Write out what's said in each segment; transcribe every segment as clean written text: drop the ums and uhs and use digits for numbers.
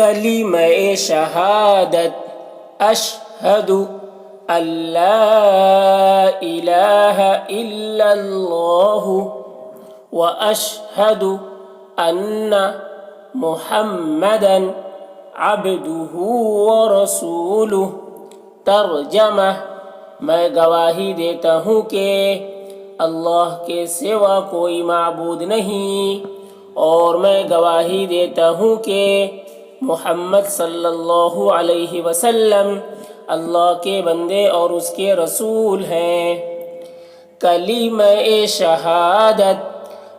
کلمہ شہادت اشہد ان لا الہ الا اللہ واشہد ان محمدا عبدہ ورسولہ۔ ترجمہ: میں گواہی دیتا ہوں کہ اللہ کے سوا کوئی معبود نہیں، اور میں گواہی دیتا ہوں کہ محمد صلی اللہ علیہ وسلم اللہ کے بندے اور اس کے رسول ہیں۔ کلمہ شہادت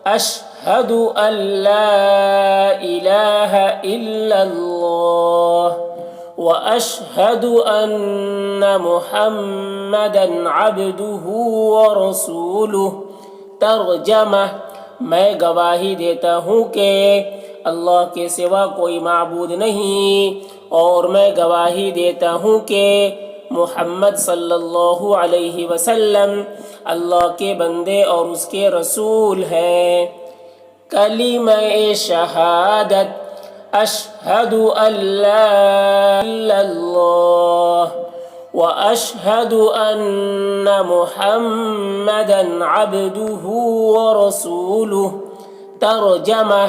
اشہد ان لا الہ الا اللہ واشہد ان محمدا عبدہ ورسولہ۔ ترجمہ: میں گواہی دیتا ہوں کہ اللہ کے سوا کوئی معبود نہیں، اور میں گواہی دیتا ہوں کہ محمد صلی اللہ علیہ وسلم اللہ کے بندے اور اس کے رسول ہیں۔ کلمہ شہادت اشہد ان لا الہ الا اللہ واشہد ان محمدا عبدہ ورسولہ۔ ترجمہ: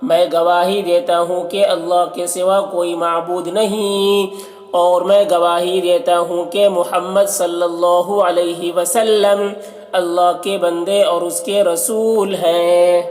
میں گواہی دیتا ہوں کہ اللہ کے سوا کوئی معبود نہیں، اور میں گواہی دیتا ہوں کہ محمد صلی اللہ علیہ وسلم اللہ کے بندے اور اس کے رسول ہیں۔